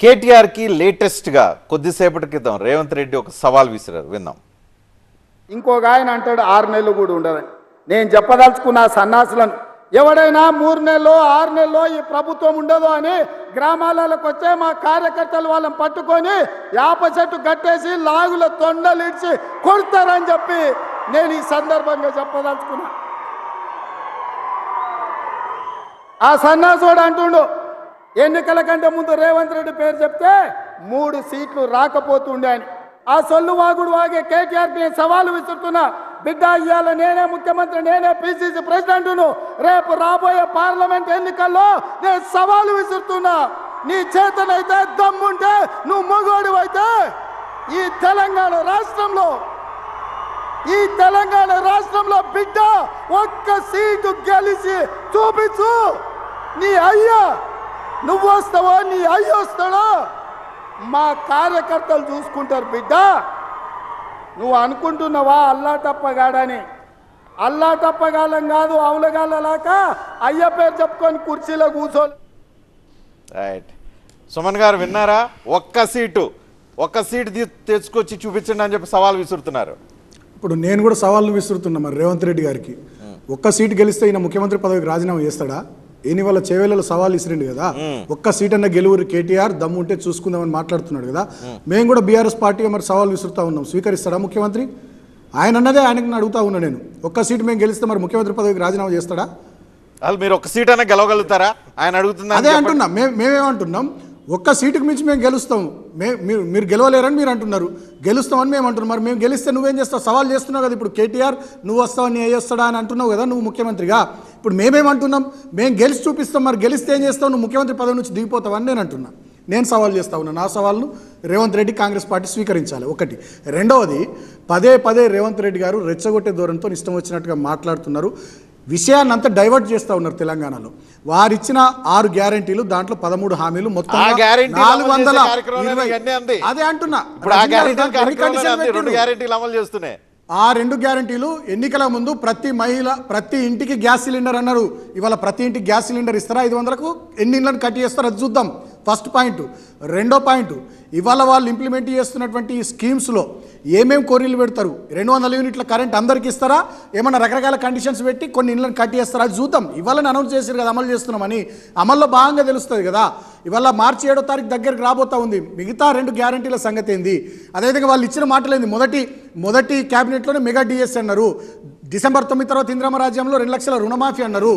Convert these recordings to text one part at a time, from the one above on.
కేటీఆర్కి లేటెస్ట్గా కొద్దిసేపటి క్రితం రేవంత్ రెడ్డి ఒక సవాల్ విసిరారు, విందాం. ఇంకొక ఆయన అంటాడు 6 నెలలు కూడా ఉండదని. నేను చెప్పదలుచుకున్న సన్నాసులను ఎవడైనా 3 నెలలో 6 నెలలో ఈ ప్రభుత్వం ఉండదు అని గ్రామాలకు వచ్చే మా కార్యకర్తలు వాళ్ళని పట్టుకొని యాప చెట్టు కట్టేసి లాగుల తొండలు ఇడ్చి కొడతారని చెప్పి నేను ఈ సందర్భంగా చెప్పదలుచుకున్నా. ఆ సన్నాసుడు అంటుండు ఎన్నికల కంటే ముందు రేవంత్ రెడ్డి పేరు చెప్తే 3 సీట్లు రాకపోతుండే అని. ఆ సొల్లు వాగుడు వాగే కేటీఆర్ నేను సవాలు విసురుతున్నా. బిడ్డ ఇయ్యాల నేనే ముఖ్యమంత్రి, నేనే పిసిసి ప్రెసిడెంట్ను. రేపు రాబోయే పార్లమెంట్ ఎన్నికల్లో నేను సవాలు విసురుతున్నా. నీ చేతనైతే దమ్ముంటే నువ్వు మగోడివైతే ఈ తెలంగాణ రాష్ట్రంలో బిడ్డ ఒక్క సీటు గెలిచి చూపించు. నీ అయ్యా నువ్వు వస్తావో నీ అయ్య వస్తాడో మా కార్యకర్తలు చూసుకుంటారు. బిడ్డ నువ్వు అనుకుంటున్నావా అల్లా తప్పగాడని? అల్లా తప్పగాలం కాదు, అవులగాలలాక అయ్య పేరు చెప్పుకొని కుర్చీలో కూర్చోలు. రైట్, సుమన్ గారు విన్నారా? ఒక్క సీటు తెచ్చుకొచ్చి చూపించండి అని చెప్పి సవాల్ విసురుతున్నారు. ఇప్పుడు నేను కూడా సవాళ్ళు విసురుతున్నా మరి రేవంత్ రెడ్డి గారికి. ఒక్క సీటు గెలిస్తే ఈయన ముఖ్యమంత్రి పదవికి రాజీనామా చేస్తాడా? ఈయన వాళ్ళ చేవేళ్ళలో సవాల్ ఇసిరిండు కదా, ఒక్క సీట్ అన్న గెలువురు కేటీఆర్ దమ్ముంటే చూసుకుందామని మాట్లాడుతున్నాడు కదా. మేము కూడా బీఆర్ఎస్ పార్టీగా మరి సవాల్ విసురుతా ఉన్నాం. స్వీకరిస్తాడా ముఖ్యమంత్రి? ఆయన అన్నదే ఆయనకు అడుగుతా ఉన్నా నేను. ఒక్క సీటు మేము గెలిస్తే మరి ముఖ్యమంత్రి పదవికి రాజీనామా చేస్తాడా? అసలు మీరు ఒక్క సీట్ అన్న గెలవగలుగుతారా? ఆయన అడుగుతున్నా. అదే అంటున్నా, మేమేమంటున్నాం, ఒక్క సీటుకు మించి మేము గెలుస్తాం. మీరు గెలవలేరని మీరు అంటున్నారు, గెలుస్తామని మేము అంటున్నాం. మరి మేము గెలిస్తే నువ్వేం చేస్తావు? సవాల్ చేస్తున్నావు కదా ఇప్పుడు. కేటీఆర్ నువ్వు వస్తావు నీ అయ్యేస్తాడా అని అంటున్నావు కదా నువ్వు ముఖ్యమంత్రిగా. ఇప్పుడు మేమేమంటున్నాం, మేము గెలిచి చూపిస్తాం. మరి గెలిస్తే ఏం చేస్తావు? నువ్వు ముఖ్యమంత్రి పదవి నుంచి దిగిపోతావని నేను అంటున్నా. నేను సవాల్ చేస్తా ఉన్నా. నా సవాల్ను రేవంత్ రెడ్డి కాంగ్రెస్ పార్టీ స్వీకరించాలి ఒకటి. రెండవది, పదే రేవంత్ రెడ్డి గారు రెచ్చగొట్టే ధోరణితో ఇష్టం వచ్చినట్టుగా మాట్లాడుతున్నారు. విషయాన్ని అంతా డైవర్ట్ చేస్తూ ఉన్నారు. తెలంగాణలో వారిచ్చిన 6 గ్యారంటీలు, దాంట్లో 13 హామీలు, మొత్తం 420. అదే అంటున్నా, ఆ 2 గ్యారంటీలు ఎన్నికల ముందు ప్రతి ఇంటికి గ్యాస్ సిలిండర్ అన్నారు. ఇవాళ ప్రతి ఇంటికి గ్యాస్ సిలిండర్ ఇస్తారా? 500కు ఎన్ని ఇళ్ళని కట్టి చేస్తారో అది చూద్దాం. First point. రెండో పాయింట్, ఇవాళ వాళ్ళు ఇంప్లిమెంట్ చేస్తున్నటువంటి ఈ స్కీమ్స్లో ఏమేమి కోరికలు పెడతారు? 200 యూనిట్ల కరెంట్ అందరికి ఇస్తారా? ఏమన్నా రకరకాల కండిషన్స్ పెట్టి కొన్ని ఇళ్ళని కట్టి చేస్తారా? అది చూద్దాం. ఇవాళని అనౌన్స్ చేశారు కదా అమలు చేస్తున్నామని. అమల్లో భాగంగా తెలుస్తుంది కదా. ఇవాళ మార్చి 7వ తారీఖు దగ్గరికి రాబోతా ఉంది. మిగతా 2 గ్యారంటీల సంగతి ఏంది? అదేవిధంగా వాళ్ళు ఇచ్చిన మాటలేంది? మొదటి క్యాబినెట్లోనే మెగా డిఎస్ అన్నారు. డిసెంబర్ 9 తర్వాత ఇంద్రమ రాజ్యంలో 2 లక్షల రుణమాఫీ అన్నారు.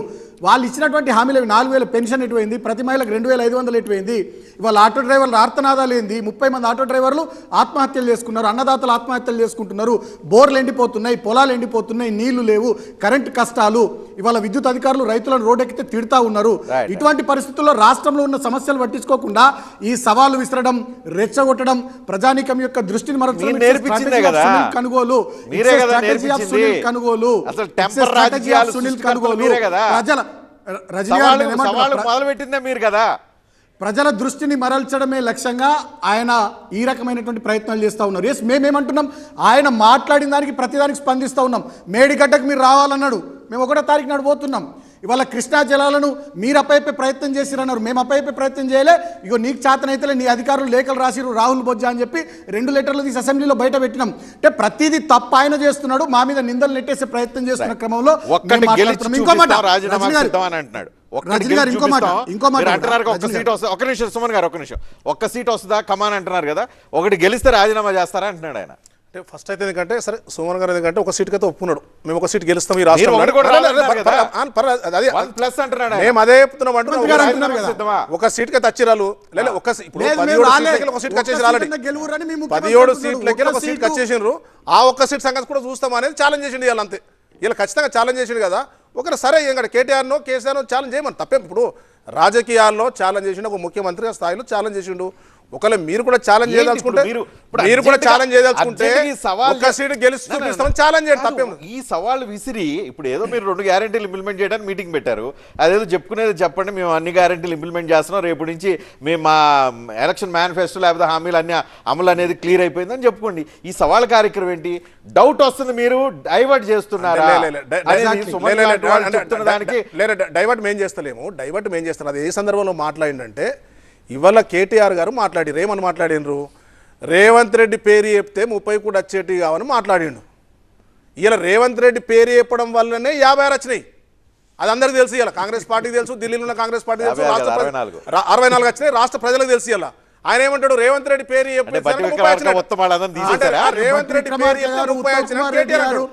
వాళ్ళు ఇచ్చినటువంటి హామీలు 4,000 పెన్షన్ ఎటువైంది? ప్రతి మహిళకు 2,500 ఎటువైంది? ఇవాళ ఆటో డ్రైవర్ల ఆర్తనాదాలు ఏంది? 30 మంది ఆటో డ్రైవర్లు ఆత్మహత్యలు చేసుకున్నారు. అన్నదాతలు ఆత్మహత్యలు చేసుకుంటున్నారు. బోర్లు ఎండిపోతున్నాయి, పొలాలు ఎండిపోతున్నాయి, నీళ్లు లేవు, కరెంటు కష్టాలు. ఇవాళ విద్యుత్ అధికారులు రైతులను రోడ్డెక్కితే తిడతా ఉన్నారు. ఇటువంటి పరిస్థితుల్లో రాష్ట్రంలో ఉన్న సమస్యలు పట్టించుకోకుండా ఈ సవాలు విసరడం, రెచ్చగొట్టడం, ప్రజానీకం యొక్క దృష్టిని మరల్చడం, కనుగోలు ప్రజల దృష్టిని మరల్చడమే లక్ష్యంగా ఆయన ఈ రకమైనటువంటి ప్రయత్నాలు చేస్తూ ఉన్నారు. ఎస్, మేమేమంటున్నాం, ఆయన మాట్లాడిన దానికి ప్రతిదానికి స్పందిస్తూ ఉన్నాం. మేడిగడ్డకు మీరు రావాలన్నాడు, మేము 1వ తారీఖు నాడు పోతున్నాం. ఇవాళ కృష్ణా జలాలను మీరు అప్పయ్యే ప్రయత్నం చేసిరన్నారు, మేము అప్పయ్యే ప్రయత్నం చేయలే. ఇగో నీకు చేతనైతే నీ అధికారులు లేఖలు రాసిరు రాహుల్ బొజ్జా అని చెప్పి 2 లెటర్లు తీసి అసెంబ్లీలో బయట పెట్టినాం. అంటే ప్రతిదీ తప్పు ఆయన చేస్తున్నాడు, మా మీద నిందలు నెట్టేసే ప్రయత్నం చేస్తున్న క్రమంలో ఒక్క సీట్ వస్తుందా కమాన్ అంటున్నారు కదా, ఒకటి గెలిస్తే రాజీనామా చేస్తారా అంటున్నాడు ఆయన. అంటే ఫస్ట్ అయితే ఎందుకంటే సరే సుమన్ గారు ఎందుకంటే ఒక సీట్కి అయితే ఒప్పుకున్నాడు, మేము ఒక సీట్ గెలుస్తాం ఈ రాష్ట్రంలో. మేము అదే చెప్తున్నాం అంటున్నాం. ఒక సీట్కి అయితే వచ్చిరాలు లేదు, ఒక ఇప్పుడు 17 సీట్లకి ఒక సీట్ వచ్చేసి రాలండి. 17 సీట్లకి ఒక సీట్ వచ్చేసిండ్రు. ఆ ఒక్క సీట్ సంగతి కూడా చూస్తాం అనేది ఛాలెంజ్ చేసిండు ఇవాళ. అంతే, ఇలా ఖచ్చితంగా ఛాలెంజ్ చేసిండు కదా. ఒకరు సరే ఇంకా కేటీఆర్నో కేసీఆర్నో ఛాలెంజ్ చేయమని తప్పేం. ఇప్పుడు రాజకీయాల్లో ఛాలెంజ్ చేసిండు, ఒక ముఖ్యమంత్రి స్థాయిలో ఛాలెంజ్ చేసిండు. ఒకవేళ మీరు కూడా ఛాలెంజ్ చేయదలుచుకుంటే ఈ సవాల్ విసిరి ఇప్పుడు ఏదో మీరు 2 గ్యారెంటీలు ఇంప్లిమెంట్ చేయడానికి మీటింగ్ పెట్టారు. అదేదో చెప్పుకునేది చెప్పండి, మేము అన్ని గ్యారెంటీలు ఇంప్లిమెంట్ చేస్తున్నాం, రేపు నుంచి మేము మా ఎలక్షన్ మేనిఫెస్టో లేకపోతే హామీలు అన్ని అమలు అనేది క్లియర్ అయిపోయిందని చెప్పుకోండి. ఈ సవాల్ కార్యక్రమం ఏంటి? డౌట్ వస్తుంది, మీరు డైవర్ట్ చేస్తున్నారా? డైవర్ట్ మేము చేస్తలేము. అది ఏ సందర్భంలో మాట్లాడిందంటే ఇవాళ కేటీఆర్ గారు మాట్లాడారు, ఏమని మాట్లాడినరు? రేవంత్ రెడ్డి పేరు చెప్తే 30 కూడా వచ్చేటి కావని మాట్లాడిండు. ఇలా రేవంత్ రెడ్డి పేరు చెప్పడం వల్లనే 56 వచ్చినాయి. అది అందరికీ తెలుసు. ఇలా కాంగ్రెస్ పార్టీకి తెలుసు, ఢిల్లీలో ఉన్న కాంగ్రెస్ పార్టీ తెలుసు, 64 వచ్చినాయి, రాష్ట్ర ప్రజలకు తెలుసు. ఇలా ఆయన ఏమంటాడు? రేవంత్ రెడ్డి పేరు రేవంత్ రెడ్డి పేరు చెప్తే 30 వచ్చినా కేటీఆర్ అంటాడు.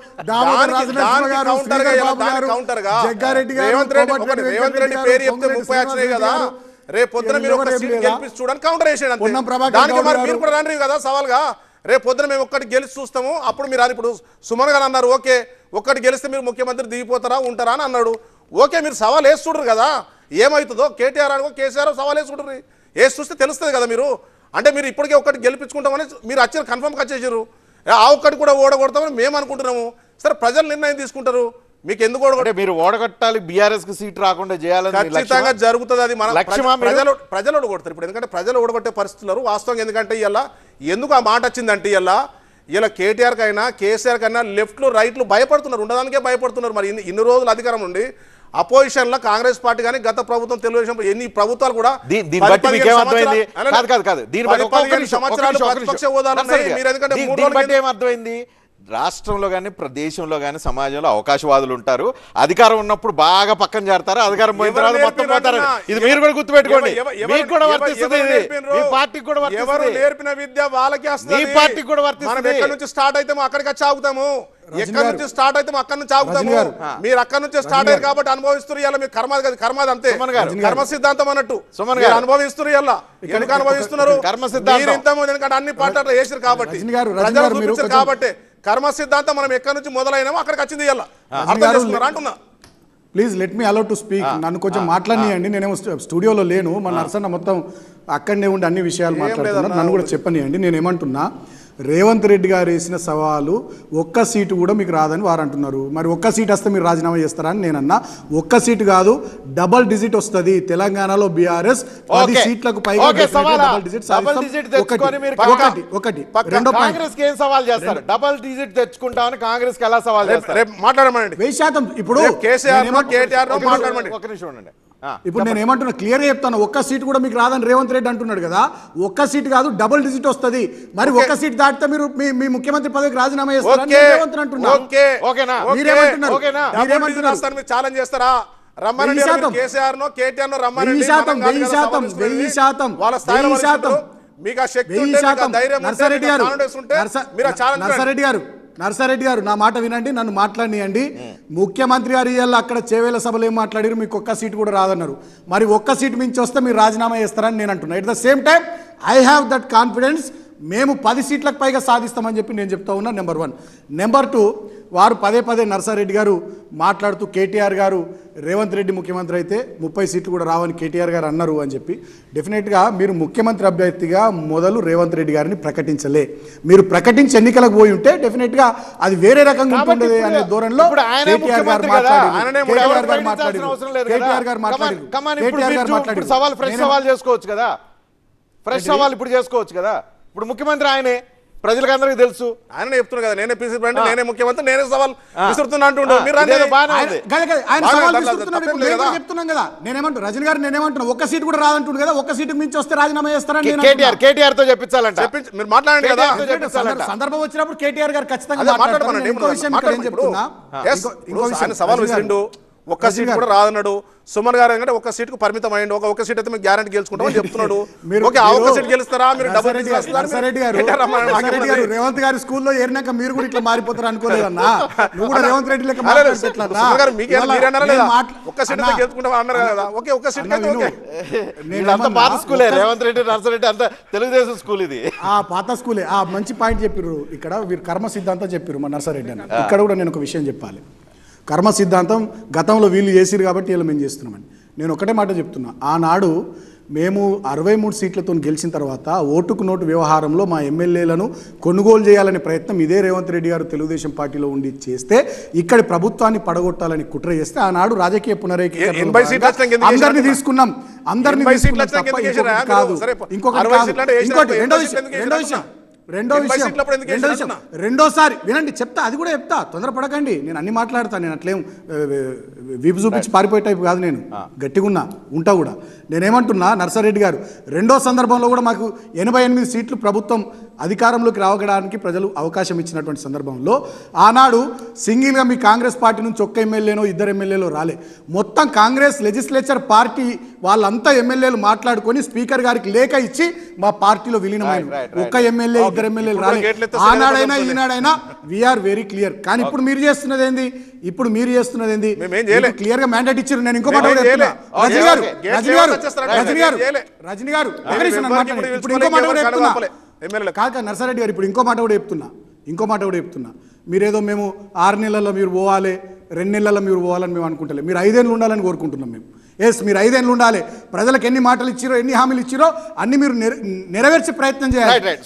రేవంత్ రెడ్డి పేరు చెప్తే 30 వచ్చినాయి కదా, రేపు పొద్దున మీరు ఒక సీట్ గెలిపించి చూడని కౌంటర్ వేసాడు. దానికి మరి మీరు కూడా రాండి కదా సవాల్గా. రేపు పొద్దున మేము ఒక్కటి గెలిచి చూస్తాము, అప్పుడు మీరు అది ఇప్పుడు సుమన్ గారు అన్నారు, ఓకే ఒక్కటి గెలిస్తే మీరు ముఖ్యమంత్రి దిగిపోతారా ఉంటారా అని అన్నాడు. ఓకే మీరు సవాల్ వేసి చూడరు కదా, ఏమవుతుందో కేటీఆర్ అనుకో కేసీఆర్ సవాల్ వేసి చూడరు, వేసి చూస్తే తెలుస్తుంది కదా. మీరు అంటే మీరు ఇప్పటికే ఒక్కటి గెలిపించుకుంటామని మీరు వచ్చారు, కన్ఫర్మ్గా వచ్చేసారు. ఆ ఒక్కటి కూడా ఓడగొడతామని మేము అనుకుంటున్నాము. సరే ప్రజలు నిర్ణయం తీసుకుంటారు, మీకు ఎందుకు ఓడగొట్టే? మీరు ఓడగొట్టాలి, బీఆర్ఎస్ కి సీట్ రాకుండా చేయాలని ఖచ్చితంగా జరుగుతుంది. అది మన ప్రజలు ఓడగొడతారు ఇప్పుడు, ఎందుకంటే ప్రజలు ఓడగొట్టే పరిస్థితులు వాస్తవంగా. ఎందుకంటే ఇలా ఎందుకు ఆ మాట వచ్చిందంటే ఇలా కేటీఆర్ కైనా కేసీఆర్ కైనా లెఫ్ట్లు రైట్లు భయపడుతున్నారు, ఉండడానికే భయపడుతున్నారు. మరి ఇన్ని రోజులు అధికారం ఉండి అపోజిషన్ లో కాంగ్రెస్ పార్టీ కానీ గత ప్రభుత్వం తెలుగుదేశం ఎన్ని ప్రభుత్వాలు కూడా ఏమర్థమైంది? రాష్ట్రంలో కానీ దేశంలో కానీ సమాజంలో అవకాశవాదులు ఉంటారు. అధికారం ఉన్నప్పుడు బాగా పక్కన చేరతారు, అధికారం పోయిన తర్వాత మొత్తం పోతారు. ఇది మీరు కూడా గుర్తుపెట్టుకోండి. మీకు కూడా వర్తిస్తుంది, మీ పార్టీకి కూడా వర్తిస్తుంది. నేర్పిన విద్య వాళ్ళకి వస్తుంది, మీ పార్టీకి కూడా వర్తిస్తుంది. ఎక్కడి నుంచి స్టార్ట్ అయితే అక్కడికి వచ్చి ఆగుతాము, ఎక్కడి నుంచి స్టార్ట్ అయితే అక్కడి నుంచి ఆగుతాము. మీరు అక్కడి నుంచి స్టార్ట్ అయ్యారు కాబట్టి అనుభవిస్తున్నారు. ఇలా మీరు కర్మాది అంతే, కర్మ సిద్ధాంతం అన్నట్టు అనుభవిస్తున్నారు. ఇలా ఎందుకు అనుభవిస్తున్నారు? కర్మ సిద్ధాంతం ఎందుకంటే అన్ని పార్టీలు వేసారు కాబట్టి, ప్రజలు చూపించారు కాబట్టి కర్మ సిద్ధాంతం మనం ఎక్కడి నుంచి మొదలైనామో అక్కడికి వచ్చింది. ఇలా అర్థం చేసుకున్నారా అంటున్నా. Please let me allow to speak. నన్ను కొంచెం మాట్లాడియండి. నేనేమో స్టూడియోలో లేను, మన నర్సన్న మొత్తం అక్కడనే ఉండి అన్ని విషయాలు మాట్లాడుతున్నారు. నన్ను కూడా చెప్పనియండి. నేనేమంటున్నా, రేవంత్ రెడ్డి గారు వేసిన సవాలు ఒక్క సీటు కూడా మీకు రాదని వారు అంటున్నారు. మరి ఒక్క సీట్ వస్తే మీరు రాజీనామా చేస్తారా అని నేనన్నా. ఒక్క సీటు కాదు, డబల్ డిజిట్ వస్తుంది. తెలంగాణలో బీఆర్ఎస్ 10 సీట్లకు పైగా డబల్ డిజిట్ ఒకటి. రెండో కాంగ్రెస్ కి ఏం సవాల్ చేస్తారు? డబల్ డిజిట్ తెచ్చుకుంటామని కాంగ్రెస్ కి ఎలా సవాల్ చేస్తారు? మాట్లాడమండి. 1000% ఇప్పుడు ఒక నిమిషం ఉండండి. ఇప్పుడు నేను ఏమంటున్నా క్లియర్ చెప్తాను. ఒక్క సీట్ కూడా మీకు రాదని రేవంత్ రెడ్డి అంటున్నాడు కదా. ఒక్క సీట్ కాదు, డబుల్ డిజిట్ వస్తుంది. మరి ఒక్క సీట్ దాటితే మీరు మీ ముఖ్యమంత్రి పదవికి రాజీనామా చేస్తారని రేవంత్ అంటున్నా. మీరేమంటున్నారు? ఛాలెంజ్ చేస్తారా? రమ్మనండి కేసీఆర్ నో కేటీఆర్ నో రమ్మనండి. 1000% వాళ్ళ స్థాయిలో మీకు ఆ శక్తి ఉంటే, ధైర్యం ఉంటే, కాన్ఫిడెన్స్ ఉంటే మీరు ఆ ఛాలెంజ్. నర్సారెడ్డి గారు నా మాట వినండి, నన్ను మాట్లాడియండి. ముఖ్యమంత్రి గారు ఇవాళ అక్కడ చేవేల సభలో ఏం మాట్లాడారు? మీకు ఒక్క సీట్ కూడా రాదన్నారు. మరి ఒక్క సీట్ మించి వస్తే మీరు రాజీనామా చేస్తారని నేను అంటున్నా. At the same time I have that confidence. మేము 10 సీట్లకు పైగా సాధిస్తామని చెప్పి నేను చెప్తా ఉన్నా. నెంబర్ 1. నెంబర్ 2, వారు పదే నర్సారెడ్డి గారు మాట్లాడుతూ కేటీఆర్ గారు రేవంత్ రెడ్డి ముఖ్యమంత్రి అయితే 30 సీట్లు కూడా రావని కేటీఆర్ గారు అన్నారు అని చెప్పి. డెఫినెట్గా మీరు ముఖ్యమంత్రి అభ్యర్థిగా మొదలు రేవంత్ రెడ్డి గారిని ప్రకటించలే. మీరు ప్రకటించి ఎన్నికలకు పోయి ఉంటే డెఫినెట్గా అది వేరే రకంగా ఉంటుంది అనే ధోరణిలో కేటీఆర్ గారు మాట్లాడారు. ఫ్రెష్ సవాల్ ఇప్పుడు చేసుకోవచ్చు కదా. ఇప్పుడు ముఖ్యమంత్రి ఆయనే, ప్రజలకు అందరికీ తెలుసు. ఆయన చెప్తున్నారు కదా, నేనే ప్రెసిడెంట్, నేనే ముఖ్యమంత్రి, నేనే సవాల్ విసురుతున్నా అంటుంటారు. చెప్తున్నాం కదా. నేనేమంటున్నా రజనీ గారు, నేనేమంటున్నా ఒక్క సీట్ కూడా రాదంటుండు కదా. ఒక్క సీటుకు మించి వస్తే రాజీనామా చేస్తారని కేటీఆర్ తో చెప్పించాలంట. మీరు మాట్లాడండి కదా. సందర్భం వచ్చినప్పుడు కేటీఆర్ గారు ఖచ్చితంగా మాట్లాడమనండి. ఇంకో విషయం చెప్తున్నా, సవాల్ విసిరిండు, ఒక్క సీట్ కూడా రాదన్నాడు. సుమన్ గారు అంటే ఒక్క సీట్ కు పరిమితం అయ్యండి. ఒక సీట్ అయితే మీకు గ్యారెంటీ గెలుచుకుంటామని చెప్తున్నాడు. ఒక్క సీట్ గెలుస్తారా మీరు? రేవంత్ గారి స్కూల్లో ఏరినాక మీరు కూడా ఇట్లా మారిపోతారు అనుకోలేదన్నా. నువ్వు కూడా రేవంత్ రెడ్డి లెక్క పాత స్కూలే. రేవంత్ రెడ్డి నర్సరెడ్డి అంతా తెలుగుదేశం స్కూల్. ఇది పాత స్కూలే. మంచి పాయింట్ చెప్పారు. ఇక్కడ వీరు కర్మ సిద్ధాంతం చెప్పారు మా నర్సరెడ్డి అని. ఇక్కడ కూడా నేను ఒక విషయం చెప్పాలి. కర్మ సిద్ధాంతం గతంలో వీళ్ళు చేసిరు కాబట్టి వీళ్ళు మేము చేస్తున్నామని. నేను ఒకటే మాట చెప్తున్నా, ఆనాడు మేము 63 సీట్లతో గెలిచిన తర్వాత ఓటుకు నోటు వ్యవహారంలో మా ఎమ్మెల్యేలను కొనుగోలు చేయాలనే ప్రయత్నం ఇదే రేవంత్ రెడ్డి గారు తెలుగుదేశం పార్టీలో ఉండి చేస్తే, ఇక్కడి ప్రభుత్వాన్ని పడగొట్టాలని కుట్ర చేస్తే ఆనాడు రాజకీయ పునరేకీకరణ అందరినీ తీసుకున్నాం. అందరినీ కాదు. ఇంకొకటి రెండో విషయం రెండో 80 విషయం సీట్లప్పుడు ఎందుకు రెండో వేసారు విషయం అంటున్నా? రెండోసారి వినండి చెప్తా, అది కూడా చెప్తా, తొందరపడకండి. నేను అన్ని మాట్లాడతాను, నేను అట్లేం వీపు చూపించి పారిపోయే టైపు కాదు, నేను గట్టిగా ఉంటా కూడా. నేనేమంటున్నా, నర్సారెడ్డి గారు రెండో సందర్భంలో కూడా మాకు 88 సీట్లు ప్రభుత్వం అధికారంలోకి రావడానికి ప్రజలు అవకాశం ఇచ్చినటువంటి సందర్భంలో ఆనాడు సింగిల్గా మీ కాంగ్రెస్ పార్టీ నుంచి ఒక్క ఎమ్మెల్యేనో 2 ఎమ్మెల్యేలు రాలే, మొత్తం కాంగ్రెస్ లెజిస్లేచర్ పార్టీ వాళ్ళంతా ఎమ్మెల్యేలు మాట్లాడుకొని స్పీకర్ గారికి లేఖ ఇచ్చి మా పార్టీలో విలీనమైన ఒక్క ఎమ్మెల్యే 2 ఎమ్మెల్యేలు రాలే. ఆనాడైనా ఈనాడైనా వీఆర్ వెరీ క్లియర్. కానీ ఇప్పుడు మీరు చేస్తున్నది ఏంది? క్లియర్ గా మ్యాండేట్ ఇచ్చారు. నేను ఇంకో మాట కూడా చెప్తున్నా, రజనీ గారు ఇప్పుడు ఇంకో మాట కూడా చెప్తున్నా, కాక నర్సారెడ్డి గారు ఇప్పుడు ఇంకో మాట కూడా చెప్తున్నా. మీరేదో మేము 6 నెలల్లో మీరు పోవాలి, 2 నెలల్లో మీరు పోవాలని మేము అనుకుంటలే, మీరు 5 ఏళ్ళు ఉండాలని కోరుకుంటున్నాం మేము. మీరు 5 ఏళ్ళు ఉండాలి, ప్రజలకు ఎన్ని మాటలు ఇచ్చిరో, ఎన్ని హామీలు ఇచ్చిరో అన్ని మీరు నెరవేర్చే ప్రయత్నం చేయాలి.